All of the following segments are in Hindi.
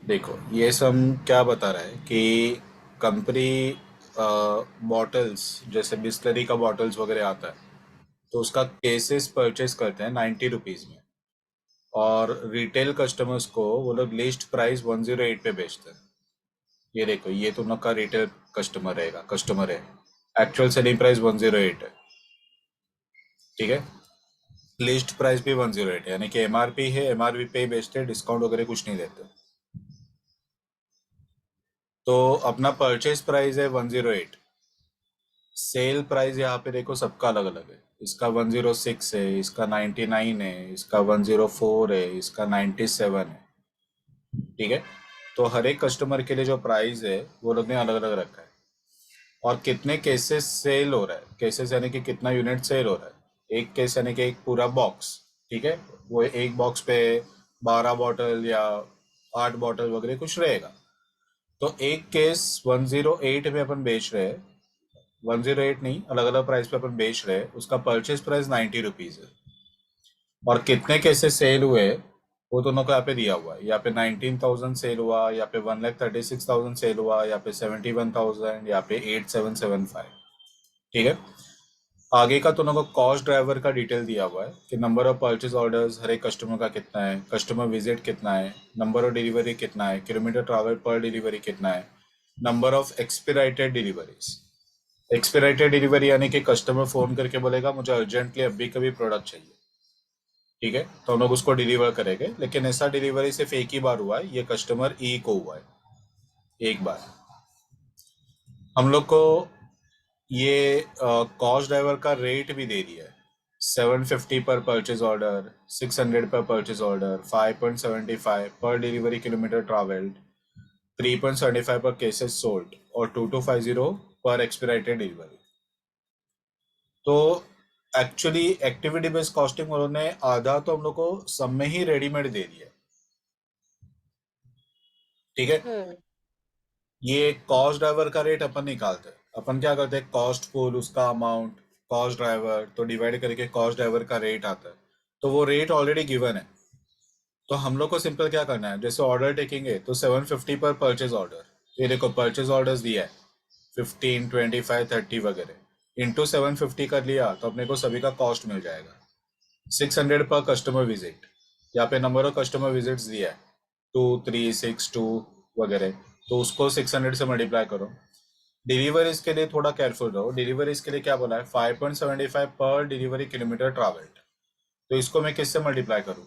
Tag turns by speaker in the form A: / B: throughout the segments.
A: देखो ये सब क्या बता रहा है कि कंपनी बॉटल्स जैसे बिस्लरी का बॉटल्स वगैरह आता है, तो उसका केसेस परचेस करते हैं 90 रुपीज़ में। और रिटेल कस्टमर्स को वो लोग लिस्ट प्राइस 108 पे बेचते हैं। ये देखो, ये तुम लोग का रिटेल कस्टमर रहेगा, कस्टमर है। एक्चुअल सेलिंग प्राइस 108 है। ठीक है। लिस्ट प्राइस भी 108 है, यानी कि एमआरपी है, एमआरपी पे ही बेचते हैं, डिस्काउंट वगैरह कुछ नहीं देते। तो अपना परचेज प्राइस है 108। सेल प्राइस यहाँ पे देखो सबका अलग अलग है। इसका 106 है, इसका 99 है, इसका 104 है, इसका 97 है। ठीक है। तो हर एक कस्टमर के लिए जो प्राइस है वो लोग ने अलग अलग रखा है। और कितने केसेस सेल हो रहा है, केसेस यानी कि कितना यूनिट सेल हो रहा है, एक केस यानी कि एक पूरा बॉक्स। ठीक है। वो एक बॉक्स पे 12 बॉटल या 8 बॉटल वगैरह कुछ रहेगा। तो एक केस 108 में अपन बेच रहे हैं। 108 नहीं, अलग अलग प्राइस पे अपन बेच रहे हैं, उसका परचेज प्राइस 90 रुपीज है। और कितने कैसे सेल हुए वो दोनों को यहाँ पे दिया हुआ है। यहाँ पे 19,000 सेल हुआ, यहाँ पे 1,36,000 सेल हुआ, यहाँ पे 71,000, यहाँ पे 8,775। ठीक है। आगे का दोनों को कॉस्ट ड्राइवर का डिटेल दिया हुआ है कि नंबर ऑफ परचेज ऑर्डर्स हर एक कस्टमर का कितना है, कस्टमर विजिट कितना है, नंबर ऑफ डिलीवरी कितना है, किलोमीटर ट्रैवल पर डिलीवरी कितना है, नंबर ऑफ एक्सपीराइटेड डिलीवरीज। एक्सपीराइटेड डिलीवरी यानी कि कस्टमर फोन करके बोलेगा मुझे अर्जेंटली अभी कभी प्रोडक्ट चाहिए। ठीक है। तो हम लोग उसको डिलीवर करेंगे, लेकिन ऐसा डिलीवरी सिर्फ एक ही बार हुआ है, ये कस्टमर ई को हुआ है एक बार। हम लोग को ये कॉस्ट ड्राइवर का रेट भी दे दिया है। 750 पर परचेज ऑर्डर, 600 पर परचेज ऑर्डर, 5.75 पर डिलीवरी किलोमीटर ट्रैवल्ड, 3.75 पर केसेस सोल्ड, और 2250 पर एक्सपीराइटेड डिलीवरी। तो एक्चुअली एक्टिविटी बेस्ड कॉस्टिंग उन्होंने आधा तो हम लोग को सब में ही रेडीमेड दे दिया है। ठीक है।
B: हम्म।
A: ये कॉस्ट ड्राइवर का रेट अपन निकालते हैं। अपन क्या करते हैं, कॉस्ट फुल उसका अमाउंट, कॉस्ट ड्राइवर तो डिवाइड करके कॉस्ट ड्राइवर का रेट आता है। तो वो रेट ऑलरेडी गिवन है। तो हम लोग को सिंपल क्या करना है, जैसे ऑर्डर टेकेंगे तो 750 पर परचेज ऑर्डर। ये देखो परचेज ऑर्डर्स दिया है 15, 25, 30 वगैरह। इंटू 750 कर लिया तो अपने को सभी का कॉस्ट मिल जाएगा। 600 पर कस्टमर विजिट, यहाँ पे नंबर ऑफ कस्टमर विजिट्स दिया है 2362 वगैरह। तो उसको 600 से मल्टीप्लाई करो। डिलीवरीज के लिए थोड़ा केयरफुल रहो। डिलीवरीज के लिए क्या बोला है, 5.75 पर डिलीवरी किलोमीटर ट्रैवल्ड। तो इसको मैं किससे मल्टीप्लाई करूँ?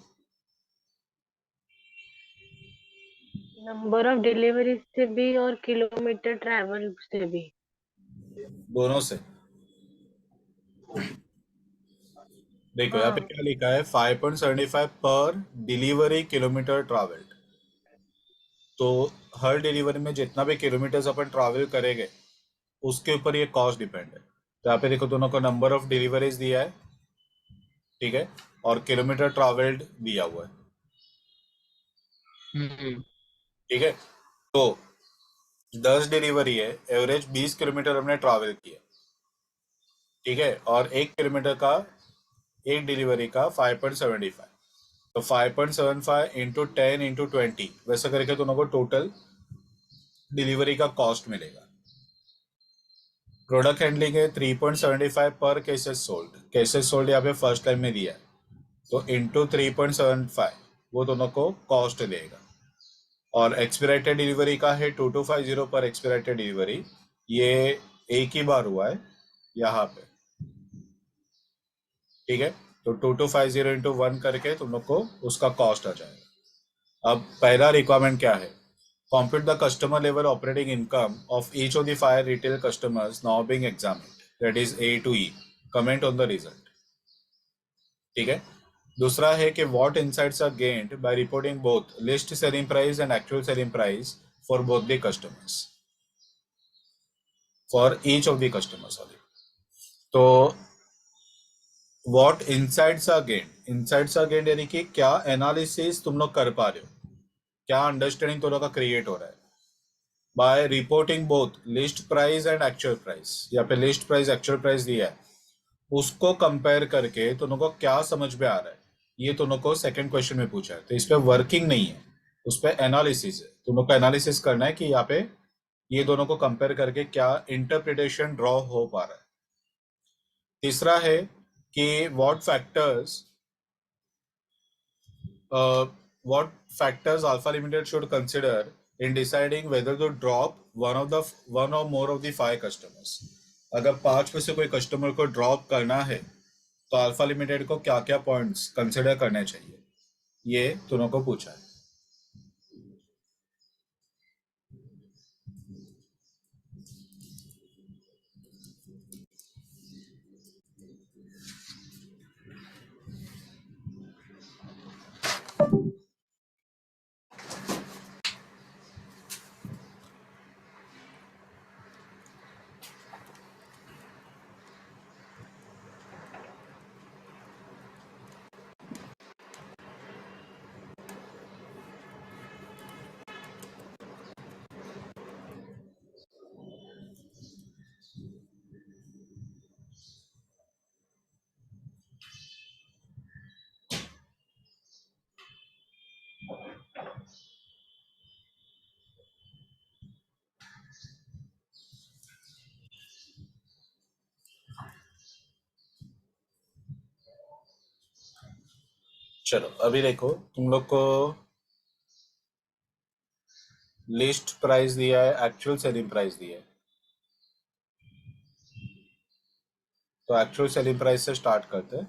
B: नंबर ऑफ डिलीवरी से भी और किलोमीटर ट्रैवल से भी।
A: दोनों से। देखो यहाँ पे
B: हाँ।
A: क्या लिखा है, 5.75 पर डिलीवरी किलोमीटर ट्रैवल्ड। तो हर डिलीवरी में जितना भी किलोमीटर्स अपन ट्रैवल करेंगे उसके ऊपर ये कॉस्ट डिपेंड है। तो यहाँ पे देखो दोनों को नंबर ऑफ डिलीवरीज दिया है। ठीक है। और किलोमीटर ट्रैवल्ड दिया हुआ है।
B: हम्म।
A: ठीक है। तो 10 डिलीवरी है, एवरेज 20 किलोमीटर हमने ट्रैवल किया। ठीक है। और 1 किलोमीटर का, एक डिलीवरी का 5.75। तो 5.75 इंटू 10 इंटू 20, वैसा करके दोनों को टोटल डिलीवरी का कॉस्ट मिलेगा। प्रोडक्ट हैंडलिंग है 3.75 पर केसेस सोल्ड। केसेस सोल्ड यहाँ पे फर्स्ट टाइम में दिया है, तो इंटू 3.75 वो दोनों को कॉस्ट देगा। और एक्सपीराइटेड डिलीवरी का है 2250 पर एक्सपीराइटेड डिलीवरी। ये एक ही बार हुआ है यहाँ पे। ठीक है। तो 2250 इंटू 1 करके तुम लोग को उसका कॉस्ट आ जाएगा। अब पहला रिक्वायरमेंट क्या है, compute the customer level operating income of each of the five retail customers now being examined, that is A to E. Comment on the result. ठीक है। दूसरा है कि what insights are gained by reporting both list selling price and actual selling price for both the customers, for each of the customers sorry. तो what insights are gained, insights are gained यानी कि क्या एनालिसिस तुम लोग कर पा रहे हो, क्या अंडरस्टैंडिंग तुम लोग का क्रिएट हो रहा है by reporting both list price and actual price. यहाँ पे लिस्ट प्राइस एक्चुअल प्राइस दिया है, उसको कंपेयर करके तुम लोग को क्या समझ में आ रहा है, ये तुम लोग को सेकंड क्वेश्चन में पूछा है। तो इस पे वर्किंग नहीं है, उस पर एनालिसिस है, तुम लोग को एनालिसिस करना है कि यहाँ पे ये दोनों को कंपेयर करके क्या इंटरप्रिटेशन ड्रॉ हो पा रहा है। तीसरा है कि what factors Alpha Limited should consider in deciding whether to drop one or more of the 5 customers. अगर 5 में से कोई कस्टमर को ड्रॉप करना है तो अल्फा लिमिटेड को क्या क्या पॉइंट्स कंसिडर करने चाहिए, ये दोनों को पूछा है। चलो अभी देखो, तुम लोग को लिस्ट प्राइस दिया है, एक्चुअल सेलिंग प्राइस दिया है, तो एक्चुअल सेलिंग प्राइस से स्टार्ट करते हैं।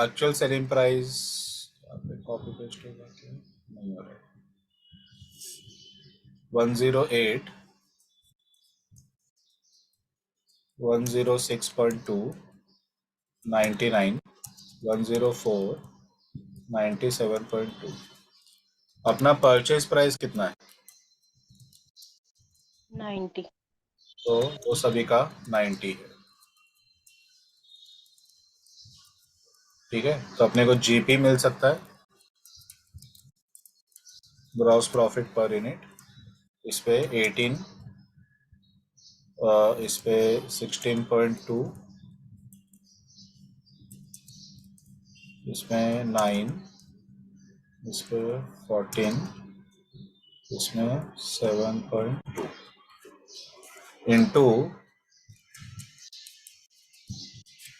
A: Actual selling price copy paste होगा क्या, नहीं हो रहा है। 108, 106.2, 99, 104, 97.2। अपना परचेज प्राइस कितना है?
B: 90।
A: तो वो सभी का 90 है। ठीक है, तो अपने को जीपी मिल सकता है, ग्रॉस प्रॉफिट पर यूनिट। इस पे 18, इस पे 16.2, इसमें 9, इस पे 14, इसमें 7.2 इंटू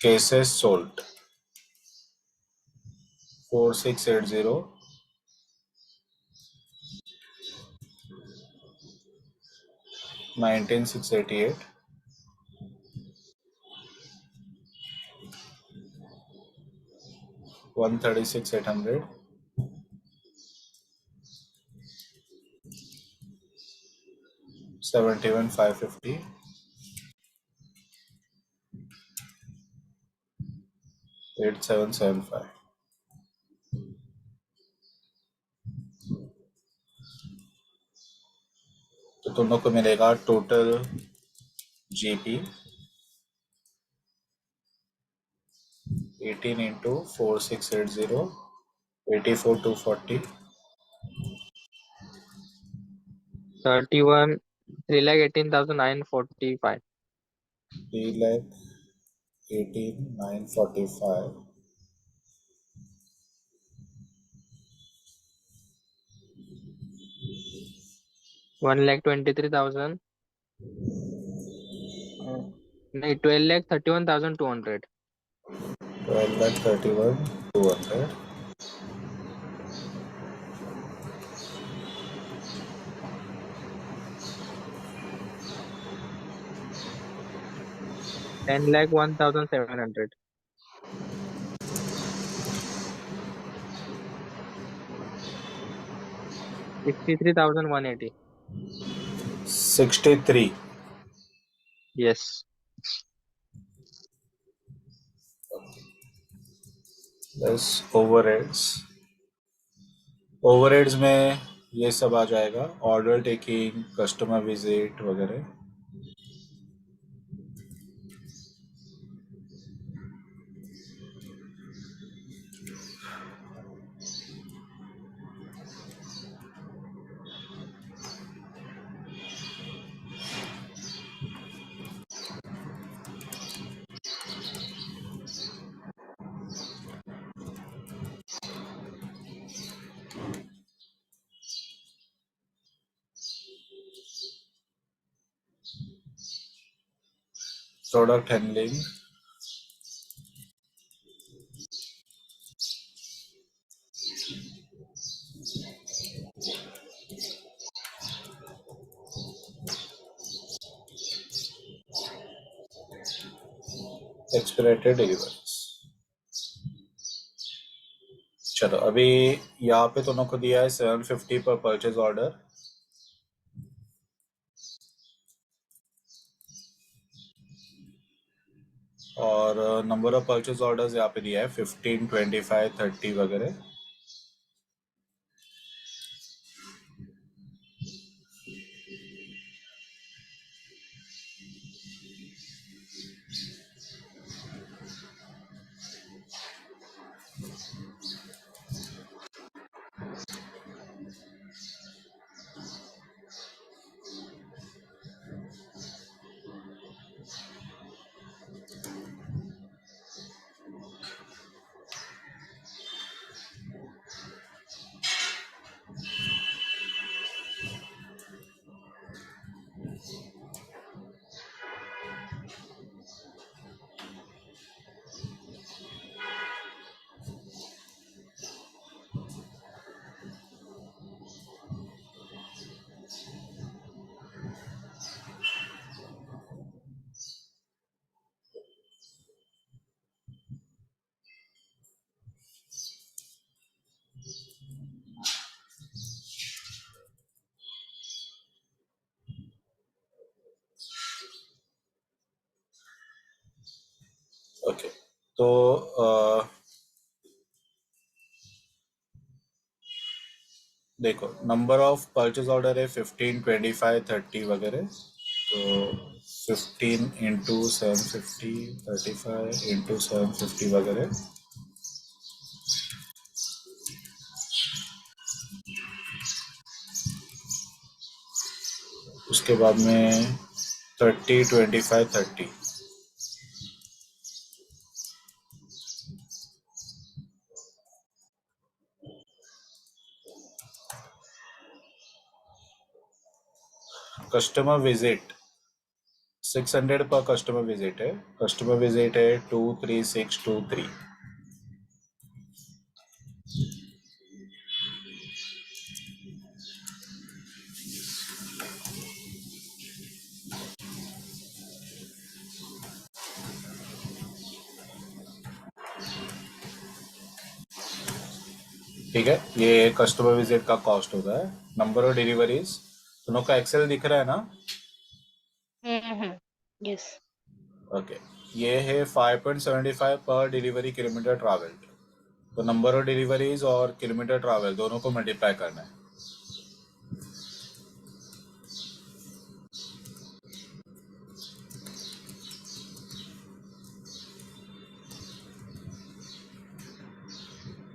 A: केसेस सोल्ड 4680, 19688, 136,800, 71,550, 8775। तो तुम लोग को मिलेगा टोटल जीपी 18 इंटू 4680, 84,240,
C: 31, 3,18,945.
A: 3,18,945,
C: 1,23,000. नहीं, 12,31,200.
A: 12,31,200,
C: 10,01,700. 63,180.
A: 63
C: Yes.
A: Plus overheads. ओवरहेड्स में ये सब आ जाएगा, ऑर्डर टेकिंग, कस्टमर विजिट वगैरह। Product handling, expected deliveries. चलो अभी यहाँ पे दोनों को दिया है 750 पर परचेज ऑर्डर, और नंबर ऑफ परचेज ऑर्डर्स यहाँ पे दिया है 15, 25, 30 वगैरह। ओके, तो देखो नंबर ऑफ परचेज ऑर्डर है 15, 25, 30 वगैरह। तो 15 इंटू 750, 35 इंटू 750 वगैरह। उसके बाद में 30, 25, 30। कस्टमर विजिट 600 पर कस्टमर विजिट है। कस्टमर विजिट है 23623। ठीक है, ये कस्टमर विजिट का कॉस्ट होता है। नंबर ऑफ डिलीवरीज दोनों का एक्सेल दिख रहा है ना?
B: यस।
A: ओके, ये है 5.75 पर डिलीवरी किलोमीटर ट्रैवल। तो नंबर ऑफ डिलीवरीज और किलोमीटर ट्रैवल दोनों को मल्टीप्लाई करना है।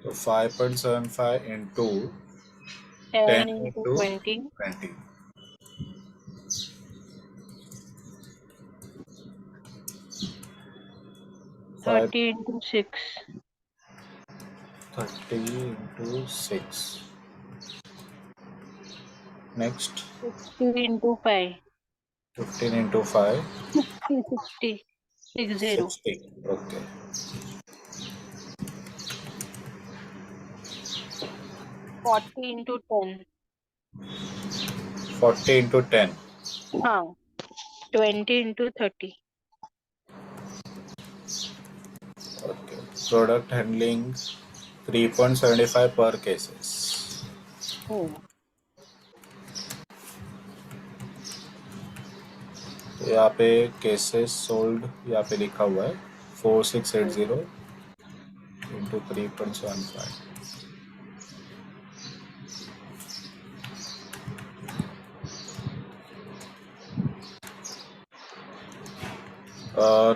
A: तो 5.75 into 10
B: 10 into
A: into
B: 20,
A: 20,
B: 30 into 6,
A: 30 into 6। Next
B: 60 into 5,
A: 15 into 5,
B: 60, 60,
A: 60। Okay,
B: 40 into 10,
A: 40 into 10,
B: हाँ, 20 into 30,
A: ओके। प्रोडक्ट हैंडलिंग 3.75 पर केसेस। तो यहाँ पे केसेस सोल्ड यहाँ पे लिखा हुआ है 4680 into 3.75।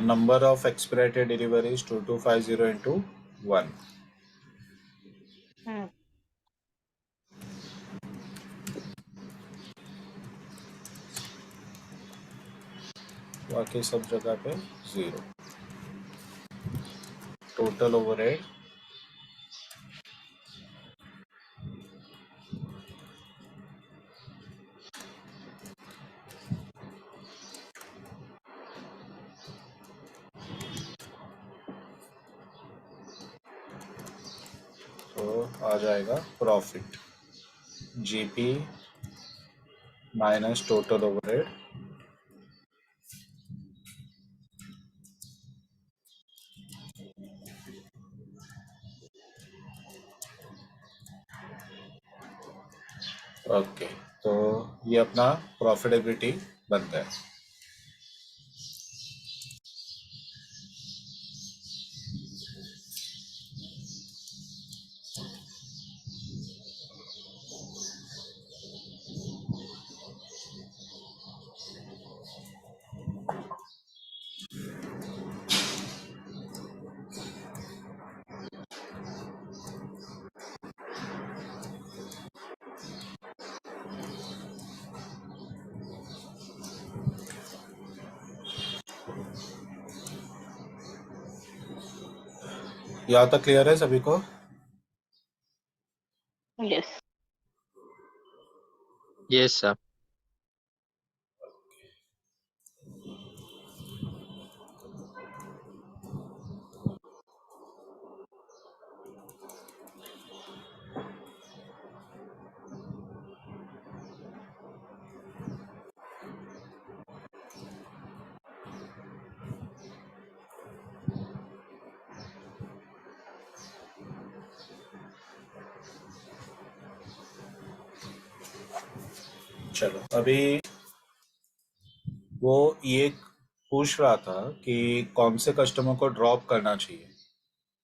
A: Number of expected deliveries 2250 into 1। बाकी सब जगह पे 0। टोटल ओवरहेड तो आ जाएगा profit GP minus total overhead okay. तो ये अपना प्रॉफिटेबिलिटी बनता है। यहाँ तक क्लियर है सभी को?
B: यस।
C: Yes, sir.
A: चलो अभी वो ये पूछ रहा था कि कौन से कस्टमर को ड्रॉप करना चाहिए।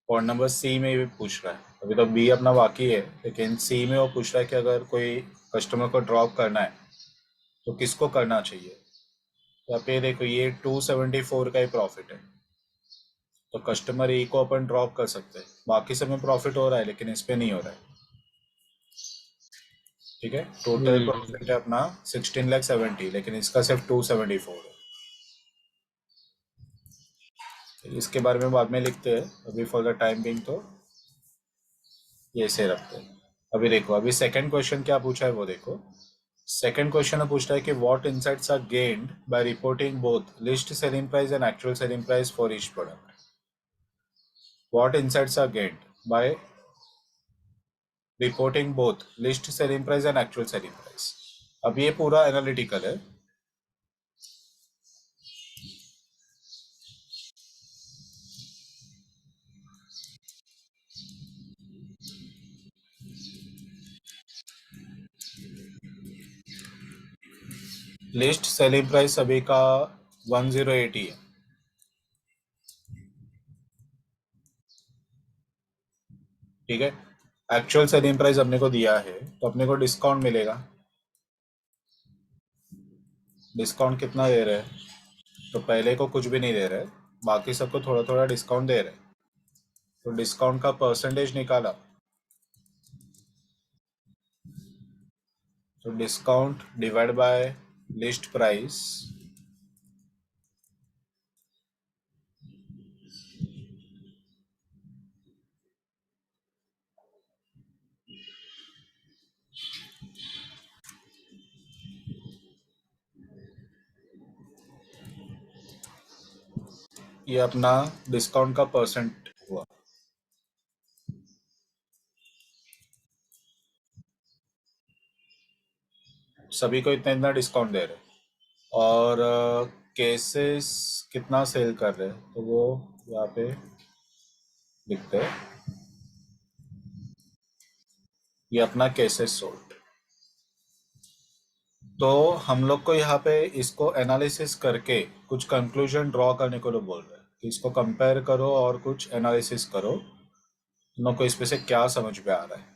A: पॉइंट नंबर सी में भी पूछ रहा है। अभी तो बी अपना बाकी है, लेकिन सी में वो पूछ रहा है कि अगर कोई कस्टमर को ड्रॉप करना है तो किसको करना चाहिए। यहाँ पे देखो ये 274 का ही प्रॉफिट है, तो कस्टमर ए को अपन ड्रॉप कर सकते हैं। बाकी सब में प्रॉफिट हो रहा है लेकिन इस पे नहीं हो रहा है। ठीक है, टोटल
C: Hmm.
A: प्रॉफिट है अपना 16,70,000, लेकिन इसका सिर्फ 274 है। इसके बारे में बाद में लिखते हैं, अभी फॉर द टाइम बिंग तो ये से रखते हैं। अभी देखो, अभी सेकंड क्वेश्चन क्या पूछा है वो देखो। सेकंड क्वेश्चन में पूछता है कि what insights are gained by reporting both list selling price and actual selling price for each product. What insights are gained by reporting both list selling price and actual selling price. अब ये पूरा एनालिटिकल है। लिस्ट सेलिंग प्राइस अभी का 1080 है। ठीक है, एक्चुअल सेलिंग प्राइस अपने को दिया है तो अपने को डिस्काउंट मिलेगा। डिस्काउंट कितना दे रहे हैं? तो पहले को कुछ भी नहीं दे रहे, बाकी सबको थोड़ा थोड़ा डिस्काउंट दे रहे। तो डिस्काउंट का परसेंटेज निकाला, तो discount divide by list price, ये अपना डिस्काउंट का परसेंट हुआ। सभी को इतना इतना डिस्काउंट दे रहे, और केसेस कितना सेल कर रहे हैं तो वो यहाँ पे लिखते हैं। ये अपना केसेस सोल्ड। तो हम लोग को यहाँ पे इसको एनालिसिस करके कुछ कंक्लूजन ड्रॉ करने को लोग बोल रहे हैं कि इसको कंपेयर करो और कुछ एनालिसिस करो, तुम लोग को इसमें से क्या समझ में आ रहा है।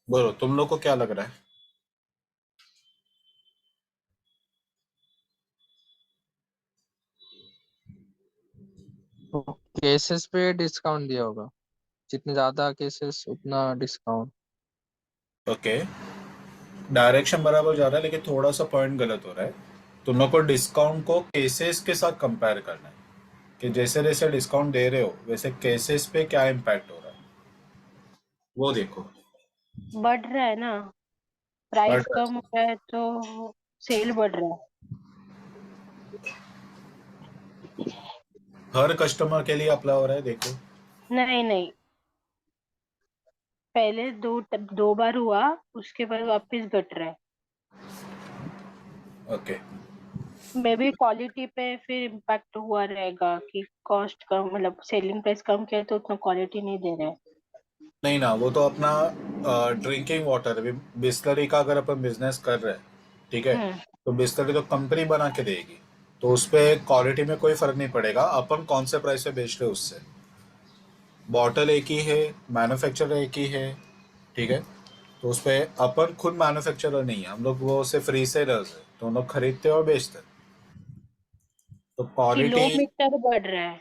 A: बोलो तुम लोग को क्या लग रहा है?
C: केसेस पे डिस्काउंट दिया होगा। जितने ज्यादा केसेस उतना डिस्काउंट।
A: ओके, डायरेक्शन बराबर जा रहा है लेकिन थोड़ा सा पॉइंट गलत हो रहा है। तुम लोग को डिस्काउंट को केसेस के साथ कंपेयर करना है कि जैसे जैसे डिस्काउंट दे रहे हो वैसे केसेस पे क्या इम्पैक्ट हो रहा है, वो देखो।
B: बढ़ रहा है ना,
A: बढ़
B: प्राइस
A: रहा
B: कम हो
A: है।
B: रहा है तो सेल बढ़ रहा है।
A: हर कस्टमर के लिए अप्लाई हो रहा है, देखो।
B: नहीं नहीं, पहले दो बार हुआ, उसके बाद वापस घट रहा है।
A: ओके।
B: मे बी क्वालिटी पे फिर इम्पैक्ट हुआ रहेगा कि कॉस्ट कम, मतलब सेलिंग प्राइस कम किया तो उतना क्वालिटी नहीं दे रहे।
A: नहीं ना, वो तो अपना ड्रिंकिंग वाटर, बिस्लरी का अगर अपन बिजनेस कर रहे हैं, ठीक है,
B: हम्म।
A: तो बिस्लरी तो कंपनी बना के देगी, तो उस पर क्वालिटी में कोई फर्क नहीं पड़ेगा, अपन कौन से प्राइस पे बेच रहे हैं उससे। बॉटल एक ही है, मैन्युफैक्चरर एक ही है, ठीक है, तो उस पर अपन खुद मैन्युफैक्चरर नहीं है, हम लोग वो सिर्फ रीसेलर्स है, तो हम लोग खरीदते हैं और बेचते हैं, तो क्वालिटी।
B: किलोमीटर बढ़ रहा है,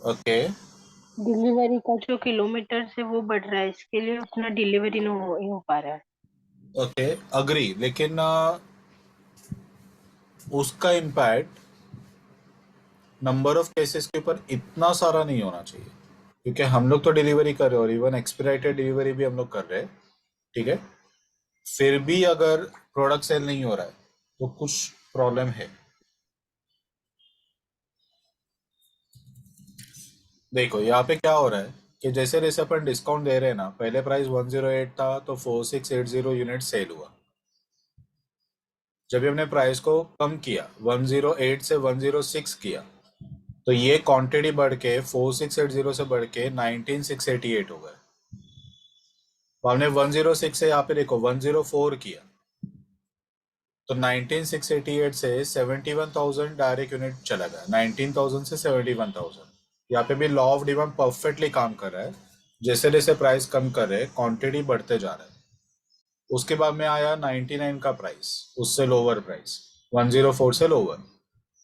A: ओके।
B: डिलीवरी का जो किलोमीटर से वो बढ़ रहा है, इसके लिए उतना डिलीवरी नहीं हो पा रहा है।
A: ओके, अग्री, लेकिन उसका इम्पैक्ट नंबर ऑफ केसेस के ऊपर इतना सारा नहीं होना चाहिए, क्योंकि हम लोग तो डिलीवरी कर रहे हैं और इवन एक्सपीराइटेड डिलीवरी भी हम लोग कर रहे हैं, ठीक है। फिर भी अगर प्रोडक्ट सेल नहीं हो रहा है तो कुछ प्रॉब्लम है। देखो यहाँ पे क्या हो रहा है कि जैसे जैसे अपन डिस्काउंट दे रहे हैं ना, पहले प्राइस 108 था तो 4680 यूनिट सेल हुआ। जब भी हमने प्राइस को कम किया, 108 से 106 किया, तो ये क्वांटिटी बढ़ के 4680 से बढ़ के 19688 हो गए। तो हमने 106 से यहाँ पे देखो 104 किया, तो 19688 से 71000 डायरेक्ट यूनिट चला गया, 19000 से 71000। यहाँ पे भी लॉ ऑफ डिमांड परफेक्टली काम कर रहा है, जैसे जैसे प्राइस कम कर रहे हैं क्वांटिटी बढ़ते जा रहा है। उसके बाद में आया 99 का प्राइस, उससे लोअर प्राइस 104 से लोअर,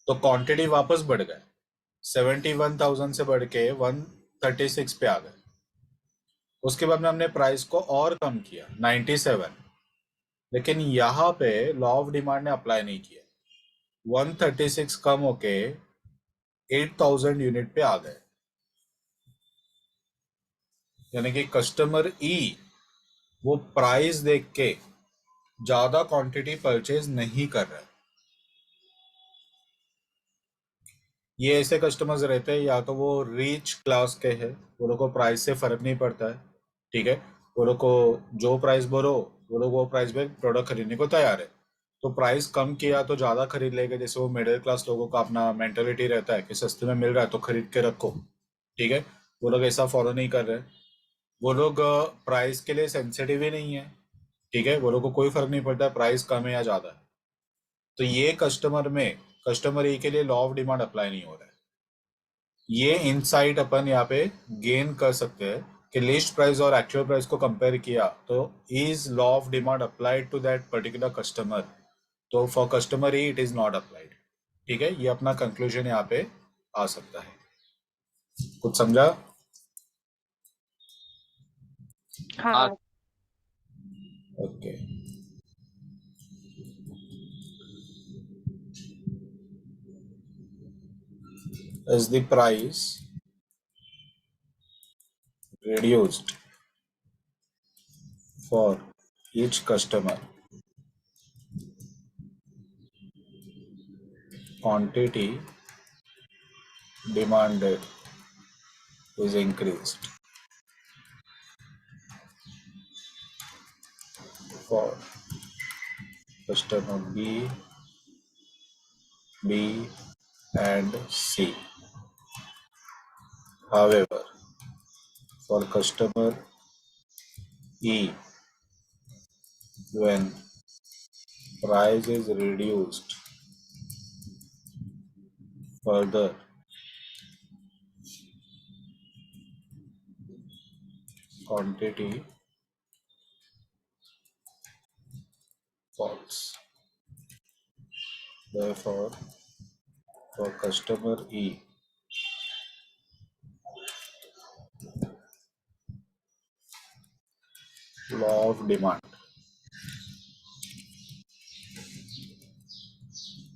A: तो क्वांटिटी वापस बढ़ गए, 71000 से बढ़ के 136 पे आ गए। उसके बाद में हमने प्राइस को और कम किया 97, लेकिन यहाँ पे लॉ ऑफ डिमांड ने अप्लाई नहीं किया, 136 कम होके 8000 यूनिट पे आ गए। यानी कि कस्टमर ई वो प्राइस देख के ज्यादा क्वांटिटी परचेज नहीं कर रहा है। ये ऐसे कस्टमर्स रहते हैं या तो वो रिच क्लास के हैं, वो लोग को प्राइस से फर्क नहीं पड़ता है, ठीक है, वो लोग को जो प्राइस बोलो वो लोग वो प्राइस में प्रोडक्ट खरीदने को तैयार है, तो प्राइस कम किया तो ज़्यादा खरीद लेंगे। जैसे वो मिडिल क्लास लोगों का अपना मेंटेलिटी रहता है कि सस्ते में मिल रहा है तो खरीद के रखो, ठीक है, वो लोग ऐसा फॉलो नहीं कर रहे। वो लोग प्राइस के लिए सेंसिटिव ही नहीं है, ठीक है, वो लोग को कोई फर्क नहीं पड़ता है प्राइस कम है या ज़्यादा है। तो ये कस्टमर ई के लिए लॉ ऑफ डिमांड अप्लाई नहीं हो रहा है। ये इनसाइट अपन यहाँ पे गेन कर सकते हैं कि लिस्ट प्राइस और एक्चुअल प्राइस को कंपेयर किया तो is law of demand applied to that particular customer, तो फॉर कस्टमर ही इट इज नॉट अप्लाइड, ठीक है, ये अपना कंक्लूजन यहाँ पे आ सकता है। कुछ समझा?
C: हाँ।
B: हाँ।
A: Okay. Is the price reduced for each customer, quantity demanded is increased for customer B and C. However, for customer E, when price is reduced further, quantity falls. Therefore, for customer E, law of demand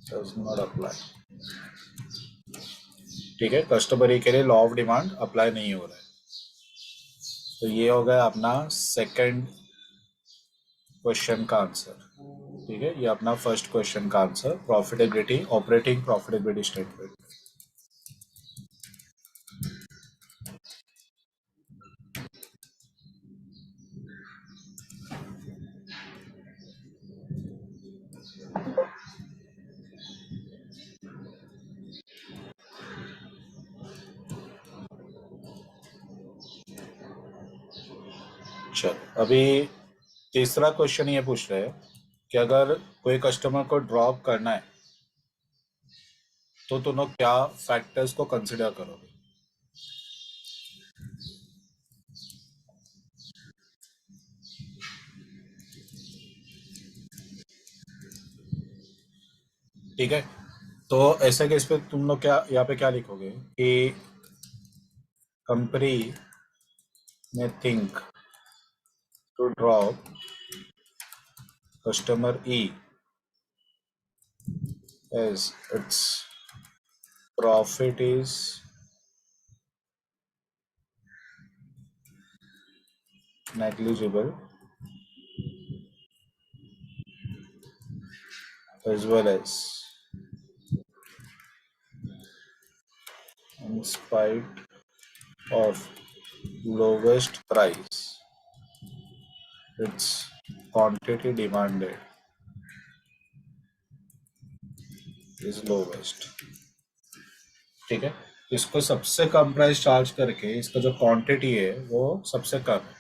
A: does not apply. ठीक है, कस्टमर ई के लिए लॉ ऑफ डिमांड अप्लाई नहीं हो रहा है। तो ये हो गया अपना सेकंड क्वेश्चन का आंसर। ठीक है, ये अपना फर्स्ट क्वेश्चन का answer, profitability, operating profitability statement. चलो, अभी तीसरा क्वेश्चन ये पूछ रहे हैं कि अगर कोई कस्टमर को ड्रॉप करना है तो तुम लोग क्या फैक्टर्स को कंसिडर करोगे? ठीक है, तो ऐसे केस पे तुम लोग क्या यहाँ पे क्या लिखोगे कि कंपनी में थिंक टू ड्रॉप कस्टमर ई as its profit is negligible as well as in spite of lowest price its quantity demanded is lowest। ठीक है, इसको सबसे कम प्राइस चार्ज करके इसका जो क्वांटिटी है वो सबसे कम है।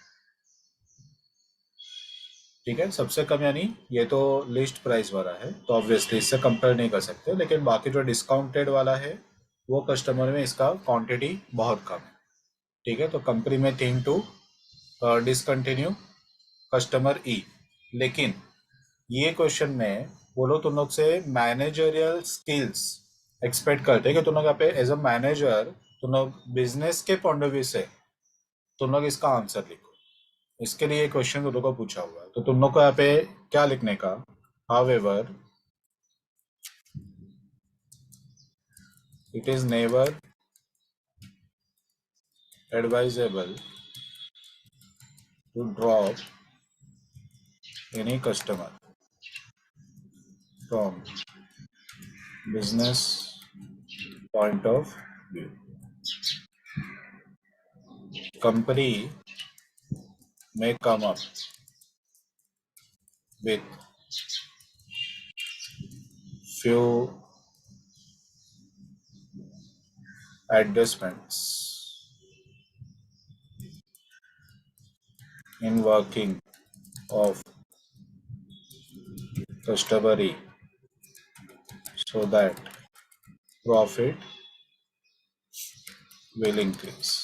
A: ठीक है, सबसे कम यानी ये तो लिस्ट प्राइस वाला है तो ऑब्वियसली इससे कंपेयर नहीं कर सकते, लेकिन बाकी जो डिस्काउंटेड वाला है वो कस्टमर में इसका क्वांटिटी बहुत कम है। ठीक है, तो कंपनी में थिंक टू डिसकंटिन्यू कस्टमर ई। लेकिन ये क्वेश्चन में वो लोग तुम लोग से मैनेजरियल स्किल्स एक्सपेक्ट करते हैं कि तुम लोग यहाँ पे एज अ मैनेजर तुम लोग बिजनेस के पॉइंट ऑफ व्यू से तुम लोग इसका आंसर लिखो। इसके लिए क्वेश्चन तुम लोग को पूछा हुआ है, तो तुम लोग को यहाँ पे क्या लिखने का, however it is never advisable to drop any customer from business point of view. Company may come up with few adjustments in working of customer E so that profit will increase.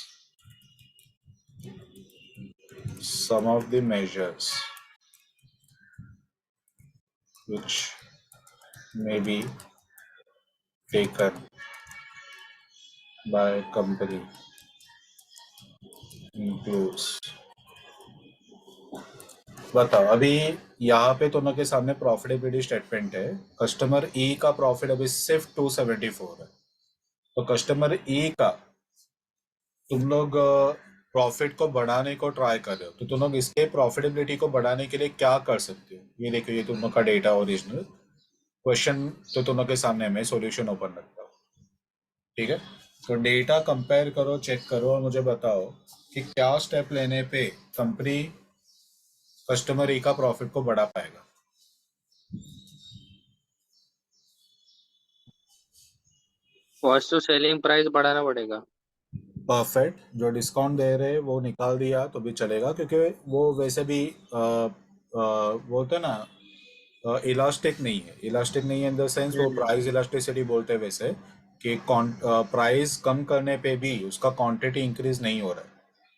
A: Some of the measures which may be taken by company includes। बताओ, अभी यहाँ पे दोनों के सामने प्रॉफिटेबिलिटी स्टेटमेंट है। कस्टमर ई का प्रॉफिट अभी सिर्फ 274 है, तो कस्टमर ई का तुम लोग प्रॉफिट को बढ़ाने को ट्राई कर रहे हो, तो तुम लोग इसके प्रॉफिटेबिलिटी को बढ़ाने के लिए क्या कर सकते हो? ये देखो, ये तुम लोग का डेटा ओरिजिनल क्वेश्चन तो तुम लोग के सामने मैं सॉल्यूशन ओपन रखता हूँ। ठीक है, तो डेटा कंपेयर करो, चेक करो और मुझे बताओ कि क्या स्टेप लेने पे कंपनी कस्टमर ई का प्रॉफिट को बढ़ा पाएगा।
C: कॉस्ट टू सेलिंग प्राइस बढ़ाना पड़ेगा।
A: परफेक्ट, जो डिस्काउंट दे रहे हैं वो निकाल दिया तो भी चलेगा, क्योंकि वो वैसे भी बोलते हैं ना इलास्टिक नहीं है। इलास्टिक नहीं है इन द सेंस वो प्राइस इलास्टिसिटी बोलते हैं वैसे कि प्राइस कम करने पे भी उसका क्वांटिटी इंक्रीज नहीं हो रहा है,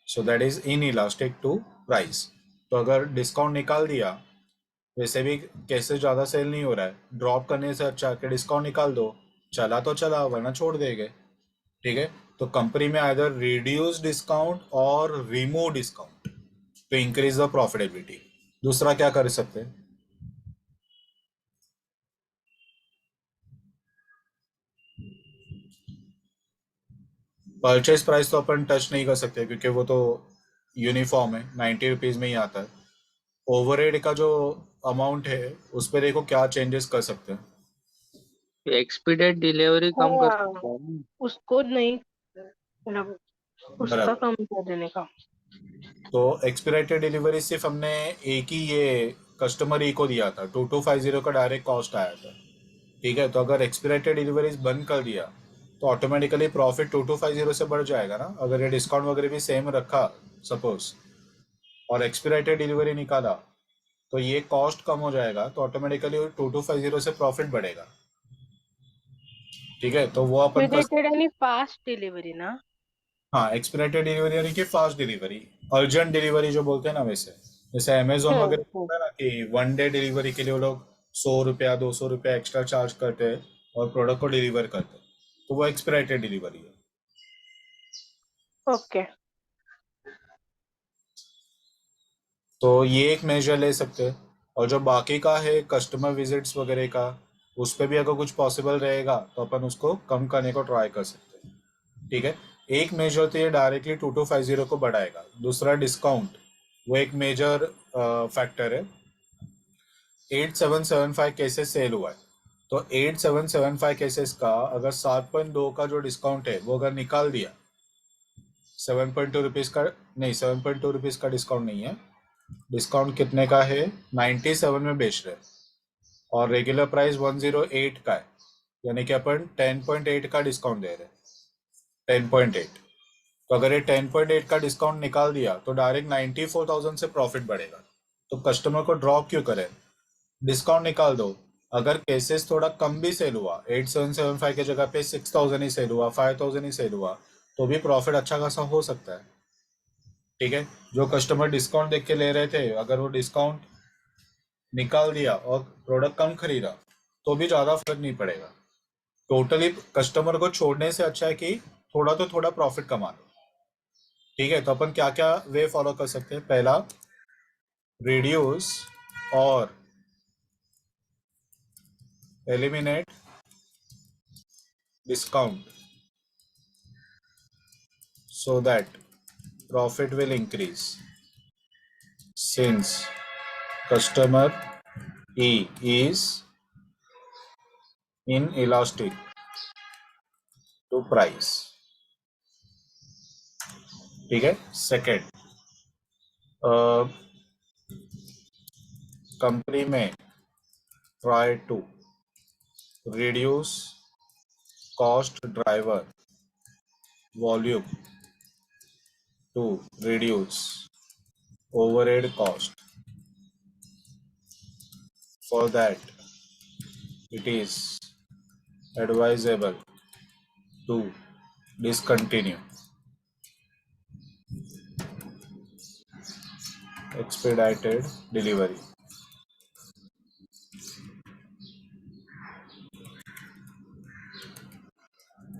A: so that is inelastic to price. तो अगर डिस्काउंट निकाल दिया, वैसे भी कैसे ज़्यादा सेल नहीं हो रहा है, ड्रॉप करने से अच्छा कि डिस्काउंट निकाल दो, चला तो चला वरना छोड़ देंगे। ठीक है, तो कंपनी में आइदर रिड्यूस डिस्काउंट और remove discount. to increase the profitability. दूसरा क्या कर सकते हैं? परचेज प्राइस तो अपन टच नहीं कर सकते क्योंकि वो तो यूनिफॉर्म है, 90 रुपीज में ही आता है. ओवरहेड का जो अमाउंट है उस पर देखो क्या चेंजेस कर सकते हैं.
C: एक्सपीडिएट डिलीवरी कम कर
B: हाँ,
C: सकता है ना?
B: उसको नहीं मतलब उसका
A: बराबर.
B: कम कर देने का।
A: तो एक्सपीराइटेड डिलीवरी सिर्फ हमने एक ही ये कस्टमर ही को दिया था, 2250 का डायरेक्ट कॉस्ट आया था. ठीक है, तो अगर एक्सपीराइटेड डिलीवरीज बंद कर दिया तो ऑटोमेटिकली प्रॉफिट 2250 से बढ़ जाएगा ना. अगर ये डिस्काउंट वगैरह भी सेम रखा सपोज और एक्सपीराइटेड डिलीवरी निकाला तो ये कॉस्ट कम हो जाएगा, तो ऑटोमेटिकली 2250 से प्रॉफिट बढ़ेगा. ठीक है, तो वो अपन कर.
B: एक्सपीडिएटेड यानी फास्ट डिलीवरी ना?
A: हाँ, एक्सपीराइटेड डिलीवरी यानी कि फास्ट डिलीवरी, अर्जेंट डिलीवरी जो बोलते हैं ना, वैसे जैसे अमेजोन
B: हम्म
A: वगैरह
B: हम्म,
A: होता है ना कि 1 डे डिलीवरी के लिए वो लोग 100 रुपया 200 रुपया एक्स्ट्रा चार्ज करते हैं और प्रोडक्ट को डिलीवर करते हैं, तो वो एक्सपीराइटेड डिलीवरी है.
B: ओके।
A: तो ये एक मेजर ले सकते हैं. और जो बाकी का है कस्टमर विजिट्स वगैरह का, उस पर भी अगर कुछ पॉसिबल रहेगा तो अपन उसको कम करने को ट्राई कर सकते हैं. ठीक है, एक मेजर तो ये डायरेक्टली 2250 को बढ़ाएगा. दूसरा डिस्काउंट, वो एक मेजर फैक्टर है. 8775 केसेस सेल हुआ है, तो 8775 केसेस का अगर 7.2 का जो डिस्काउंट है वो अगर निकाल दिया, 7.2 रुपीज़ का नहीं, 7.2 रुपीज़ का डिस्काउंट नहीं है. डिस्काउंट कितने का है? 97 में बेच रहे हैं और रेगुलर प्राइस 108 का है, यानी कि अपन 10.8 का डिस्काउंट दे रहे हैं. 10.8. तो अगर ये 10.8 का डिस्काउंट निकाल दिया तो डायरेक्ट 94,000 से प्रॉफिट बढ़ेगा. तो कस्टमर को ड्रॉप क्यों करें, डिस्काउंट निकाल दो. अगर केसेस थोड़ा कम भी सेल हुआ, 8775 की जगह पे 6000 ही सेल हुआ, 5000 ही सेल हुआ, तो भी प्रॉफिट अच्छा खासा हो सकता है. ठीक है, जो कस्टमर डिस्काउंट देख के ले रहे थे, अगर वो डिस्काउंट निकाल दिया और प्रोडक्ट कम खरीदा तो भी ज़्यादा फर्क नहीं पड़ेगा. टोटली कस्टमर को छोड़ने से अच्छा है कि थोड़ा तो थोड़ा प्रॉफिट कमा लो. ठीक है, तो अपन क्या क्या वे फॉलो कर सकते हैं? पहला, रिड्यूस और eliminate discount so that profit will increase, since customer E is inelastic to price. ठीक है. सेकेंड, कंपनी में try to reduce cost driver volume to reduce overhead cost. For that, it is advisable to discontinue expedited delivery,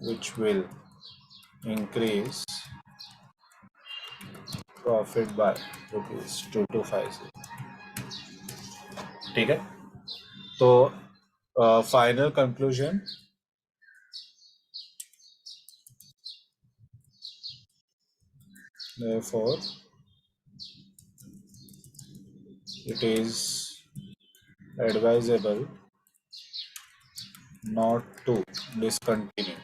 A: which will increase profit by ₹2 to 5. ठीक है, तो final conclusion, therefore it is advisable not to discontinue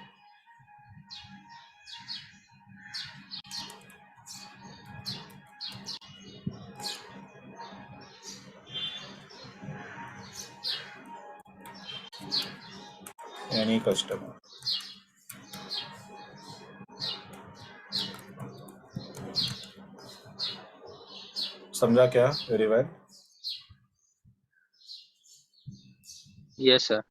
A: any customer. समझा क्या रिवर?
C: Yes sir.